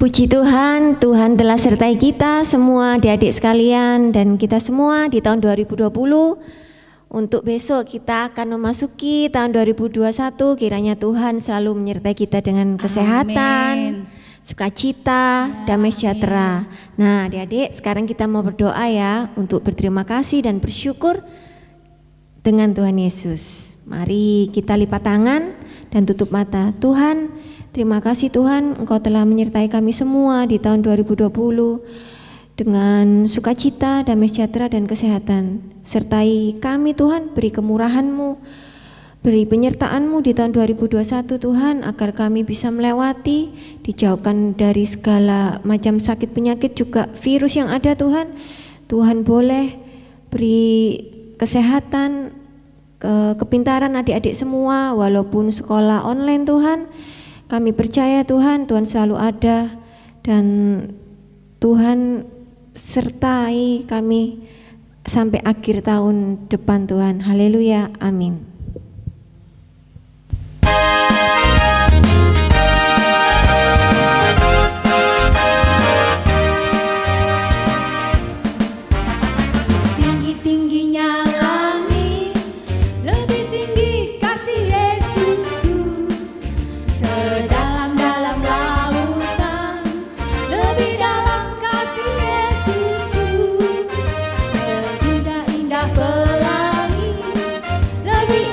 Puji Tuhan, Tuhan telah sertai kita semua adik-adik sekalian dan kita semua di tahun 2020. Untuk besok kita akan memasuki tahun 2021, kiranya Tuhan selalu menyertai kita dengan kesehatan, sukacita, damai sejahtera. Nah adik-adik, sekarang kita mau berdoa ya untuk berterima kasih dan bersyukur dengan Tuhan Yesus. Mari kita lipat tangan dan tutup mata. Tuhan, terima kasih Tuhan, Engkau telah menyertai kami semua di tahun 2020 dengan sukacita, damai sejahtera dan kesehatan. Sertai kami Tuhan, beri kemurahan-Mu, beri penyertaan-Mu di tahun 2021 Tuhan, agar kami bisa melewati, dijauhkan dari segala macam sakit penyakit juga virus yang ada Tuhan. Tuhan boleh beri kesehatan, kepintaran adik-adik semua walaupun sekolah online Tuhan. Kami percaya Tuhan, Tuhan selalu ada dan Tuhan sertai kami sampai akhir tahun depan Tuhan. Haleluya, amin. Pelangi lebih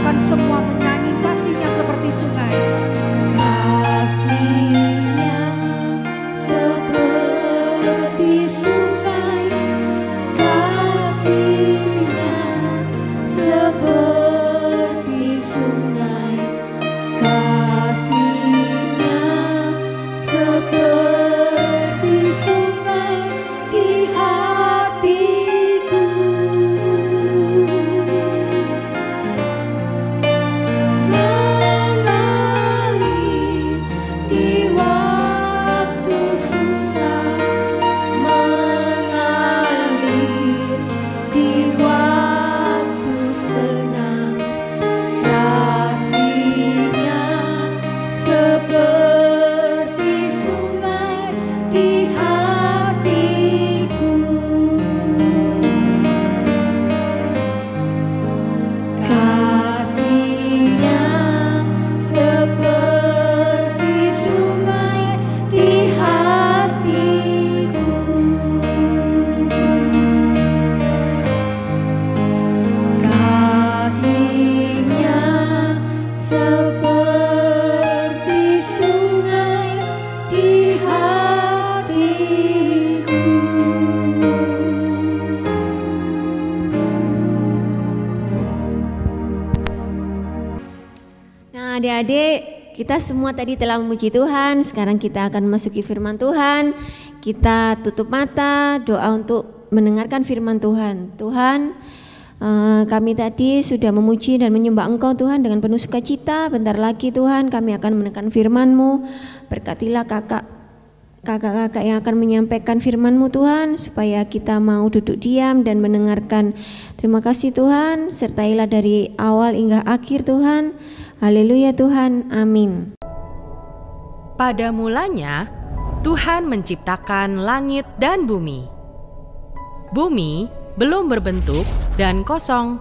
akan semua menyanyi kasih-Nya seperti sungai. Kasih-Nya seperti sungai, kasih-Nya seperti sungai, kasih-Nya seperti sungai di hatiku. Mengalir di waktu susah, mengalir di waktu senang, kasih-Nya seperti sungai di hatiku. Kasih-Nya seperti sungai di hatiku. Kasih-Nya seperti sungai di hatiku. Nah, adik-adik, kita semua tadi telah memuji Tuhan. Sekarang kita akan memasuki firman Tuhan. Kita tutup mata, doa untuk mendengarkan firman Tuhan. Tuhan, kami tadi sudah memuji dan menyembah Engkau Tuhan dengan penuh sukacita. Bentar lagi Tuhan kami akan mendengarkan firman-Mu. Berkatilah kakak-kakak yang akan menyampaikan firman-Mu Tuhan, supaya kita mau duduk diam dan mendengarkan. Terima kasih Tuhan, sertailah dari awal hingga akhir Tuhan. Haleluya Tuhan, amin. Pada mulanya, Tuhan menciptakan langit dan bumi. Bumi belum berbentuk dan kosong,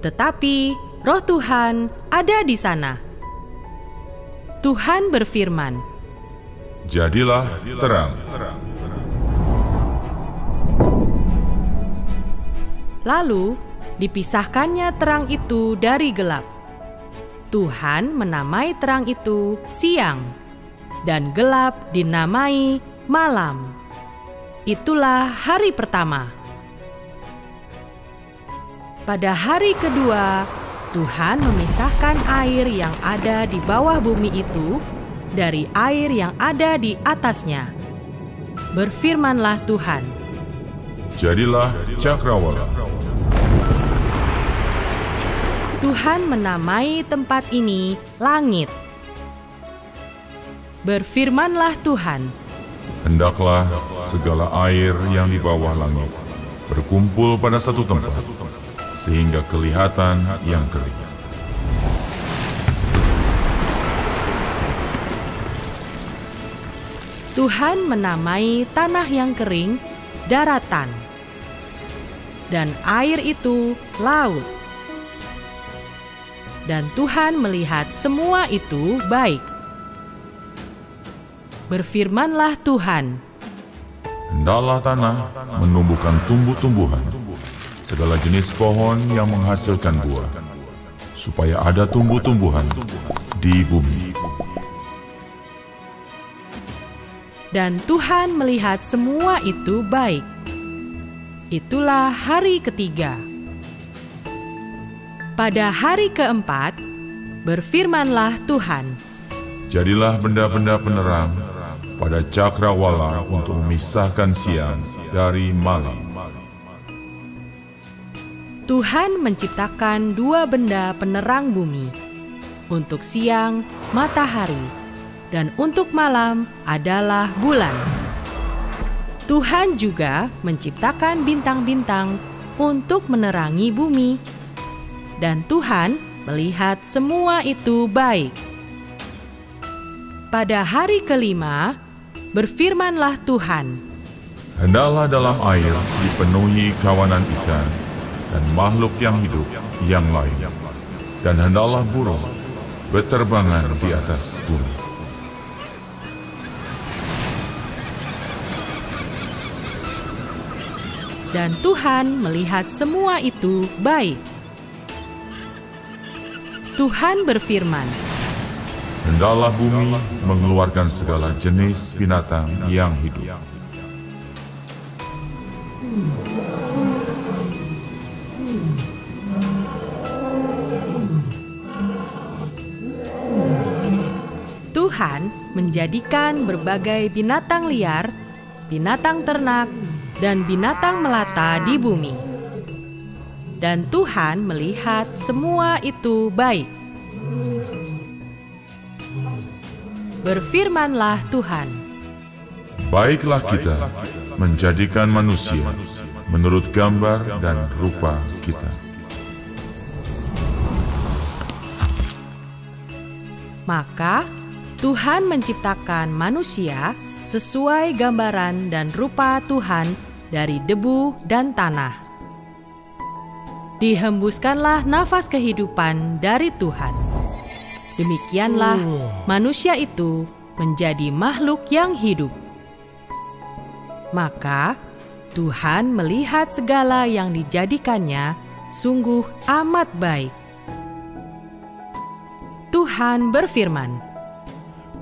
tetapi Roh Tuhan ada di sana. Tuhan berfirman, "Jadilah terang." Lalu dipisahkannya terang itu dari gelap. Tuhan menamai terang itu siang, dan gelap dinamai malam. Itulah hari pertama. Pada hari kedua, Tuhan memisahkan air yang ada di bawah bumi itu dari air yang ada di atasnya. Berfirmanlah Tuhan, "Jadilah cakrawala." Tuhan menamai tempat ini langit. Berfirmanlah Tuhan, Hendaklah segala air yang di bawah langit berkumpul pada satu tempat, sehingga kelihatan yang kering. Tuhan menamai tanah yang kering daratan, dan air itu laut. Dan Tuhan melihat semua itu baik. Berfirmanlah Tuhan, Hendaklah tanah menumbuhkan tumbuh-tumbuhan, segala jenis pohon yang menghasilkan buah, supaya ada tumbuh-tumbuhan di bumi. dan Tuhan melihat semua itu baik. Itulah hari ketiga. Pada hari keempat, berfirmanlah Tuhan, Jadilah benda-benda penerang pada cakrawala untuk memisahkan siang dari malam. Tuhan menciptakan dua benda penerang bumi. Untuk siang, matahari, dan untuk malam adalah bulan. Tuhan juga menciptakan bintang-bintang untuk menerangi bumi. Dan Tuhan melihat semua itu baik. Pada hari kelima, berfirmanlah Tuhan, Hendaklah dalam air dipenuhi kawanan ikan dan makhluk yang hidup yang lain, dan hendaklah burung berterbangan di atas bumi. dan Tuhan melihat semua itu baik. Tuhan berfirman, Hendaklah bumi mengeluarkan segala jenis binatang yang hidup. Tuhan menjadikan berbagai binatang liar, binatang ternak, dan binatang melata di bumi. Dan Tuhan melihat semua itu baik. Berfirmanlah Tuhan, Baiklah kita menjadikan manusia menurut gambar dan rupa kita. Maka Tuhan menciptakan manusia sesuai gambaran dan rupa Tuhan dari debu dan tanah. Dihembuskanlah nafas kehidupan dari Tuhan. Demikianlah manusia itu menjadi makhluk yang hidup. Maka Tuhan melihat segala yang dijadikannya sungguh amat baik. Tuhan berfirman,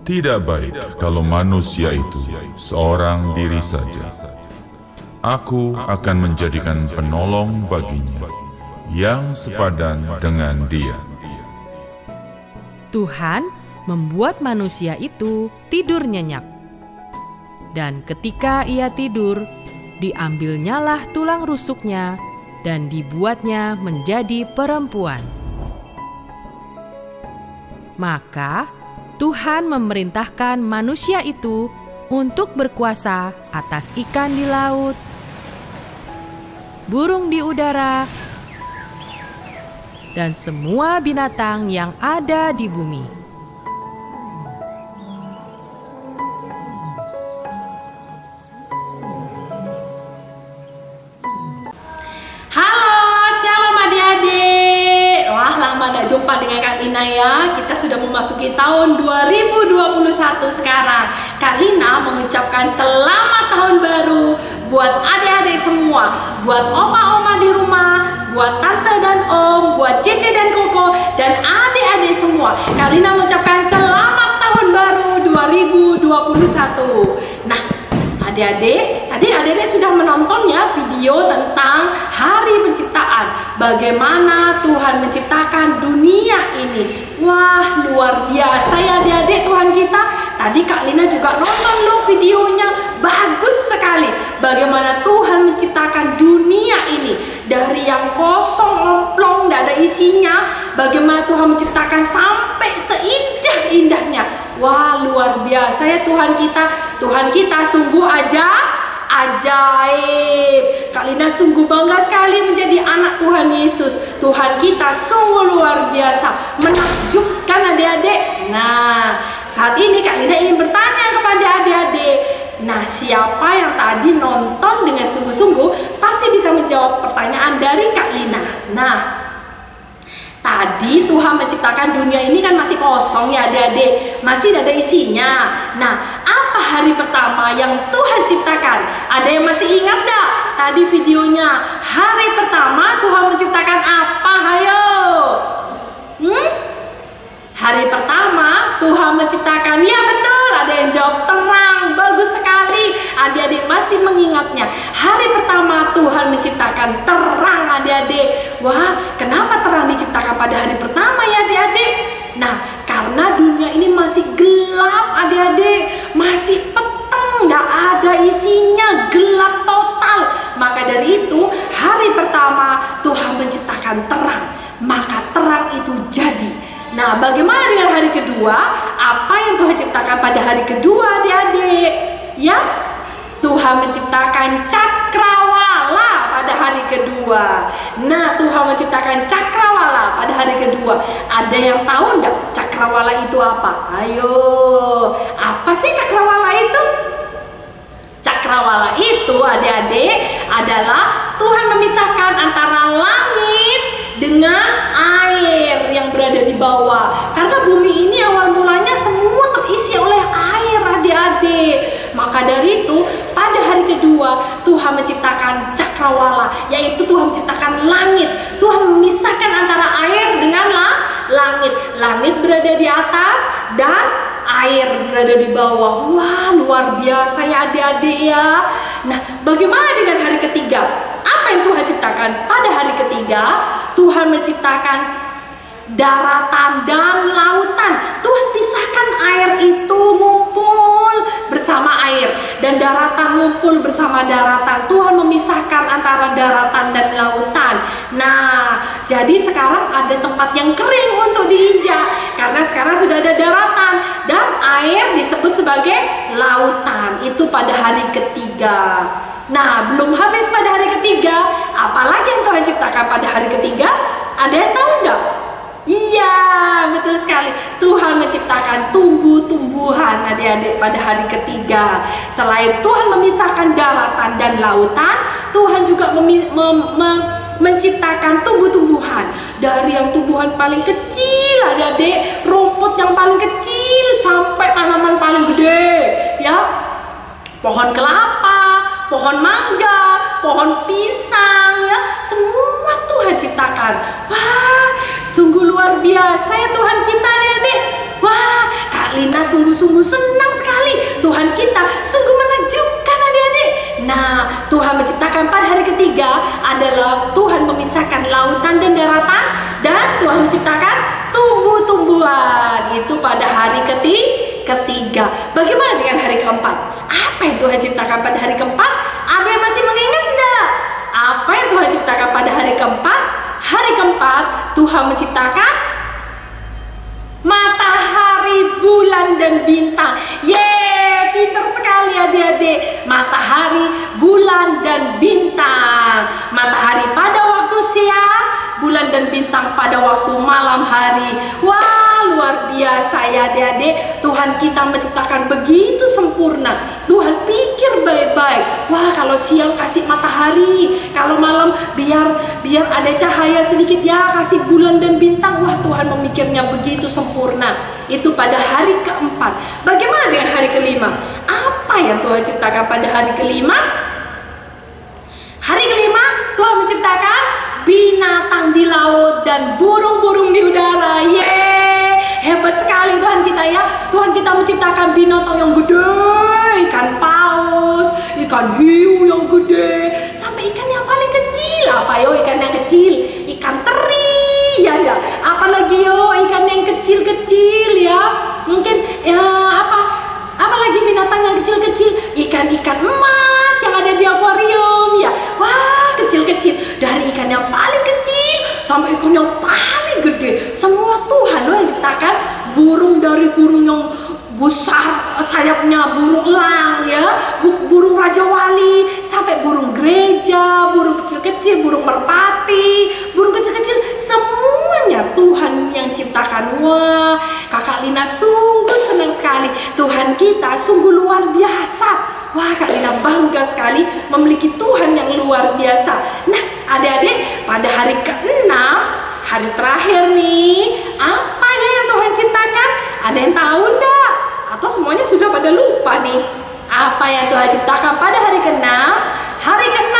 Tidak baik kalau manusia itu seorang diri saja. Aku akan menjadikan penolong baginya yang sepadan dengan dia. Tuhan membuat manusia itu tidur nyenyak. Dan ketika ia tidur, diambilnyalah tulang rusuknya dan dibuatnya menjadi perempuan. Maka Tuhan memerintahkan manusia itu untuk berkuasa atas ikan di laut, burung di udara, dan semua binatang yang ada di bumi. Halo, shalom adik-adik. Wah, lama gak jumpa dengan Kak Lina ya. Kita sudah memasuki tahun 2021 sekarang. Kak Lina mengucapkan selamat tahun baru buat adik-adik semua, buat oma-oma di rumah, buat tante dan om, buat Cece dan Koko, dan adik-adik semua. Kak Lina mengucapkan selamat tahun baru 2021. Nah, adik-adik, tadi adik-adik sudah menonton ya video tentang Hari Penciptaan. Bagaimana Tuhan menciptakan dunia ini. Wah, luar biasa ya adik-adik Tuhan kita. Tadi Kak Lina juga nonton loh videonya. Bagus sekali. Bagaimana Tuhan menciptakan dunia ini. Dari yang kosong, ompong, tidak ada isinya. Bagaimana Tuhan menciptakan sampai seindah-indahnya. Wah, luar biasa ya Tuhan kita. Tuhan kita sungguh ajaib. Kak Lina sungguh bangga sekali menjadi anak Tuhan Yesus. Tuhan kita sungguh luar biasa, menakjubkan adik-adik. Nah, saat ini Kak Lina ingin bertanya kepada adik-adik. Nah, siapa yang tadi nonton dengan sungguh-sungguh pasti bisa menjawab pertanyaan dari Kak Lina. Nah, tadi Tuhan menciptakan dunia ini kan masih kosong ya adik-adik, masih tidak ada isinya. Nah, apa hari pertama yang Tuhan ciptakan? Ada yang masih ingat enggak? Tadi videonya, hari pertama Tuhan menciptakan apa? Hayo. Hari pertama Tuhan menciptakan, ya betul, ada yang jawab terang, bagus sekali. Adik-adik masih mengingatnya. Hari pertama Tuhan menciptakan terang adik-adik. Wah, kenapa terang diciptakan pada hari pertama ya adik-adik? Nah, karena dunia ini masih gelap adik-adik, masih peteng, gak ada isinya, gelap total. Maka dari itu hari pertama Tuhan menciptakan terang, maka terang itu jadi. Nah, bagaimana dengan hari kedua? Apa yang Tuhan ciptakan pada hari kedua adik-adik? Ya, Tuhan menciptakan cakrawala pada hari kedua. Nah, Tuhan menciptakan cakrawala pada hari kedua. Ada yang tahu enggak cakrawala itu apa? Ayo, apa sih cakrawala itu? Cakrawala itu adik-adik adalah Tuhan memisahkan antara langit dengan air yang berada di bawah. Karena bumi ini awal mulanya semua terisi oleh air adik-adik. Maka dari itu pada hari kedua Tuhan menciptakan cakrawala, yaitu Tuhan menciptakan langit. Tuhan memisahkan antara air dengan langit. Langit berada di atas dan air berada di bawah. Wah, luar biasa ya adik-adik ya. Nah, bagaimana dengan hari ketiga? Apa yang Tuhan ciptakan? Pada hari ketiga, Tuhan menciptakan daratan dan lautan. Tuhan pisahkan air itu ngumpul bersama air dan daratan ngumpul bersama daratan. Tuhan memisahkan antara daratan dan lautan. Nah, jadi sekarang ada tempat yang kering untuk diinjak karena sekarang sudah ada daratan dan air disebut sebagai lautan. Itu pada hari ketiga. Nah, belum habis pada hari ketiga, apalagi yang Tuhan ciptakan pada hari ketiga? Ada yang tahu enggak? Iya, betul sekali. Tuhan menciptakan tumbuh-tumbuhan adik-adik pada hari ketiga. Selain Tuhan memisahkan daratan dan lautan, Tuhan juga menciptakan tumbuh-tumbuhan. Dari yang tumbuhan paling kecil adik-adik, rumput yang paling kecil sampai tanaman paling gede, ya. Pohon kelapa, pohon mangga, pohon pisang, ya, semua Tuhan ciptakan. Wah, sungguh luar biasa ya Tuhan kita adik-adik. Wah, Kak Lina sungguh-sungguh senang sekali. Tuhan kita sungguh menakjubkan adik-adik. Nah, Tuhan menciptakan pada hari ketiga adalah Tuhan memisahkan lautan dan daratan, dan Tuhan menciptakan tumbuh-tumbuhan. Itu pada hari ketiga. Bagaimana dengan hari keempat? Apa yang Tuhan ciptakan pada hari keempat? Ada yang masih mengingat enggak? Apa yang Tuhan ciptakan pada hari keempat? Hari keempat Tuhan menciptakan matahari, bulan, dan bintang. Yeay, pintar sekali adik-adik. Matahari, bulan, dan bintang. Matahari pada waktu siang, bulan dan bintang pada waktu malam hari. Wah, luar biasa ya adik-adik. Tuhan kita menciptakan begitu sempurna. Tuhan pikir baik-baik. Wah, kalau siang kasih matahari, kalau malam biar ada cahaya sedikit ya, kasih bulan dan bintang. Wah, Tuhan memikirnya begitu sempurna. Itu pada hari keempat. Bagaimana dengan hari kelima? Apa yang Tuhan ciptakan pada hari kelima? Hari kelima Tuhan menciptakan binatang di laut dan burung-burung di udara. Yeay, hebat sekali Tuhan kita ya. Tuhan kita menciptakan binatang yang gede, ikan paus, ikan hiu yang gede, sampai ikan yang paling kecil. Apa yo ikan yang kecil? Ikan teri ya enggak? Apalagi yo ikan yang kecil-kecil ya. Mungkin ya apa lagi binatang yang kecil-kecil? Ikan-ikan emas yang ada di akuarium ya. Wah, kecil-kecil. Dari ikan yang paling kecil sampai ikan yang paling gede. Semua Tuhan loh yang ciptakan. Burung, dari burung yang besar sayapnya, burung elang ya, burung raja wali, sampai burung gereja, burung kecil-kecil, burung merpati, burung kecil-kecil, semuanya Tuhan yang ciptakan. Wah, Kakak Lina sungguh senang sekali. Tuhan kita sungguh luar biasa. Wah, Kak Lina bangga sekali memiliki Tuhan yang luar biasa. Nah, adik-adik, pada hari ke-6, hari terakhir nih, apa ya yang Tuhan ciptakan? Ada yang tahu enggak? Atau semuanya sudah pada lupa nih? Apa yang Tuhan ciptakan pada hari ke-6? Hari ke-6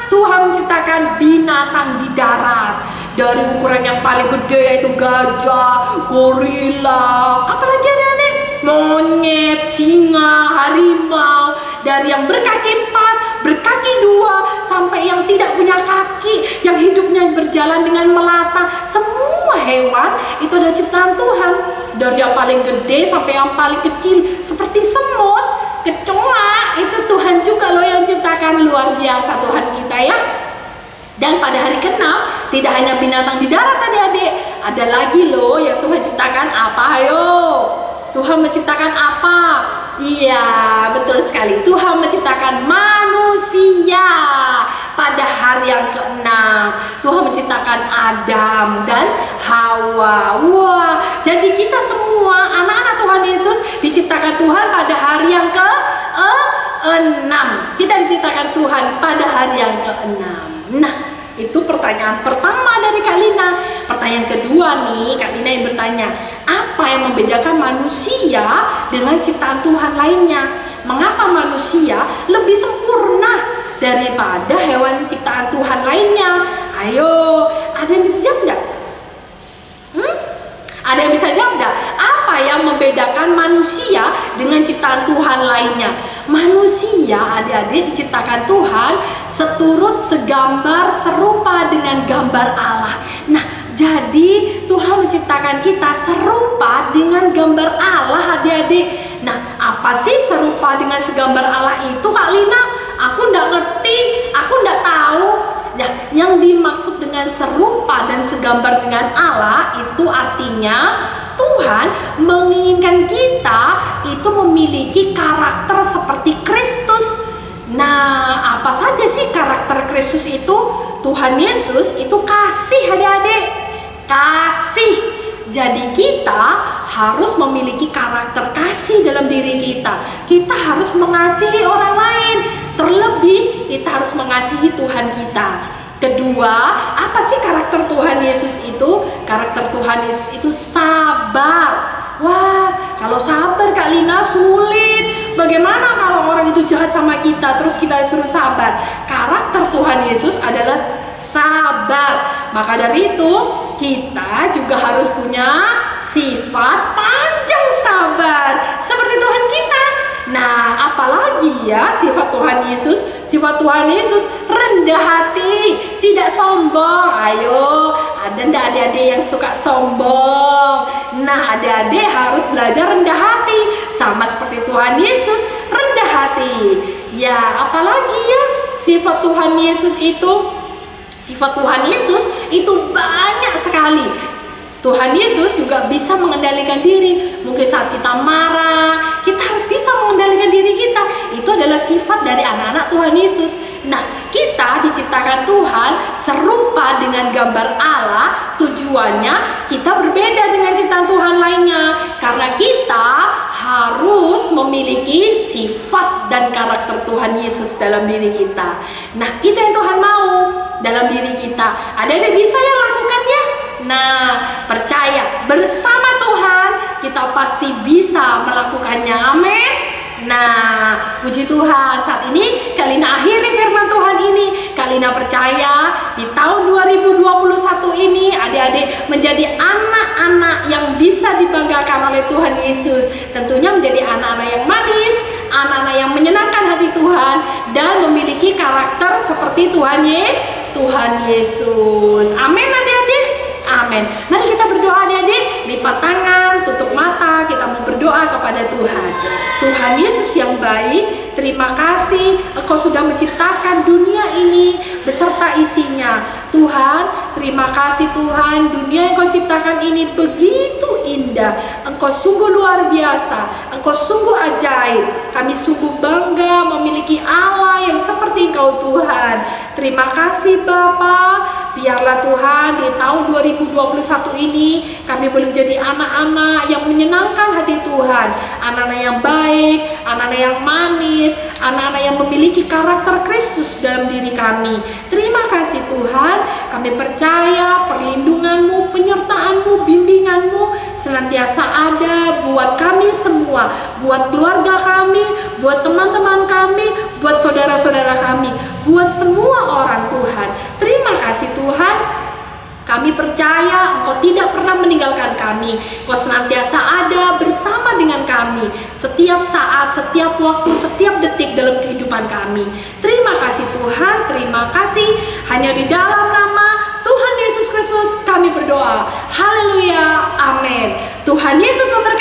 Tuhan menciptakan binatang di darat. Dari ukuran yang paling gede yaitu gajah, gorila, apalagi adik-adik? Monyet, singa, harimau. Dari yang berkaki 4, berkaki 2, sampai yang tidak punya kaki, yang hidupnya berjalan dengan melata. Semua hewan itu adalah ciptaan Tuhan. Dari yang paling gede sampai yang paling kecil, seperti semut, kecoa, itu Tuhan juga loh yang ciptakan. Luar biasa Tuhan kita ya. Dan pada hari ke-6 tidak hanya binatang di darat adik-adik, ada lagi loh yang Tuhan ciptakan. Apa ayo? Tuhan menciptakan apa? Iya, betul sekali. Tuhan menciptakan manusia pada hari yang ke-6. Tuhan menciptakan Adam dan Hawa. Wah, jadi kita semua anak-anak Tuhan Yesus diciptakan Tuhan pada hari yang ke-6. Kita diciptakan Tuhan pada hari yang ke-6. Nah, itu pertanyaan pertama dari Kak Lina. Pertanyaan kedua nih, Kak Lina yang bertanya, apa yang membedakan manusia dengan ciptaan Tuhan lainnya? Mengapa manusia lebih sempurna daripada hewan ciptaan Tuhan lainnya? Ayo, ada yang bisa jawab enggak? Ada yang bisa jawab enggak? Apa yang membedakan manusia dengan ciptaan Tuhan lainnya? Manusia, adik-adik, diciptakan Tuhan seturut, segambar, serupa dengan gambar Allah. Nah, jadi Tuhan menciptakan kita serupa dengan gambar Allah, adik-adik. Nah, apa sih serupa dengan segambar Allah itu, Kak Lina? Aku nggak ngerti, aku nggak tahu. Nah, yang dimaksud dengan serupa dan segambar dengan Allah itu artinya Tuhan menginginkan kita itu memiliki karakter seperti Kristus. Nah, apa saja sih karakter Kristus itu? Tuhan Yesus itu kasih, adik-adik. Kasih. Jadi kita harus memiliki karakter kasih dalam diri kita. Kita harus mengasihi orang lain. Terlebih kita harus mengasihi Tuhan kita. Kedua, apa sih karakter Tuhan Yesus itu? Karakter Tuhan Yesus itu sabar. Wah, kalau sabar Kak Lina sulit. Bagaimana kalau orang itu jahat sama kita terus kita suruh sabar? Karakter Tuhan Yesus adalah sabar. Maka dari itu kita juga harus punya sifat panjang sabar seperti Tuhan kita. Nah, apalagi ya sifat Tuhan Yesus? Sifat Tuhan Yesus rendah hati, tidak sombong. Ayo, ada ndak adik-adik yang suka sombong? Nah, adik-adik harus belajar rendah hati sama seperti Tuhan Yesus rendah hati. Ya, apalagi ya sifat Tuhan Yesus itu? Sifat Tuhan Yesus itu banyak sekali. Tuhan Yesus juga bisa mengendalikan diri. Mungkin saat kita marah, kita harus bisa mengendalikan diri kita. Itu adalah sifat dari anak-anak Tuhan Yesus. Nah, kita diciptakan Tuhan serupa dengan gambar Allah. Tujuannya kita berbeda dengan ciptaan Tuhan lainnya. Karena kita harus memiliki sifat dan karakter Tuhan Yesus dalam diri kita. Nah, itu yang Tuhan mau dalam diri kita. Ada bisa yang lakukannya? Nah, percaya bersama Tuhan kita pasti bisa melakukannya. Amin. Nah, puji Tuhan, saat ini Kak Lina akhiri firman Tuhan ini. Kak Lina percaya di tahun 2021 ini adik-adik menjadi anak-anak yang bisa dibanggakan oleh Tuhan Yesus. Tentunya menjadi anak-anak yang manis, anak-anak yang menyenangkan hati Tuhan dan memiliki karakter seperti Tuhan Yesus. Amin adik-adik. Amin. Mari kita berdoa adik-adik, lipat tangan, tutup mata, kita mau berdoa kepada Tuhan. Tuhan Yesus yang baik, terima kasih Engkau sudah menciptakan dunia ini beserta isinya. Tuhan, terima kasih Tuhan, dunia yang Kau ciptakan ini begitu indah. Engkau sungguh luar biasa, Engkau sungguh ajaib. Kami sungguh bangga memiliki Allah yang seperti Engkau Tuhan. Terima kasih Bapa. Biarlah Tuhan di tahun 2021 ini kami boleh menjadi anak-anak yang menyenangkan hati Tuhan. Anak-anak yang baik, anak-anak yang manis, anak-anak yang memiliki karakter Kristus dalam diri kami. Terima kasih Tuhan, kami percaya perlindungan-Mu, penyertaan-Mu, bimbingan-Mu senantiasa ada buat kami semua, buat keluarga kami, buat teman-teman kami, buat saudara-saudara kami, buat semua orang Tuhan. Terima kasih Tuhan, kami percaya Engkau tidak pernah meninggalkan kami. Engkau senantiasa ada bersama dengan kami setiap saat, setiap waktu, setiap detik dalam kehidupan kami. Terima kasih Tuhan, terima kasih. Hanya di dalam nama Tuhan Yesus Kristus kami berdoa. Haleluya, amin. Tuhan Yesus memberkati.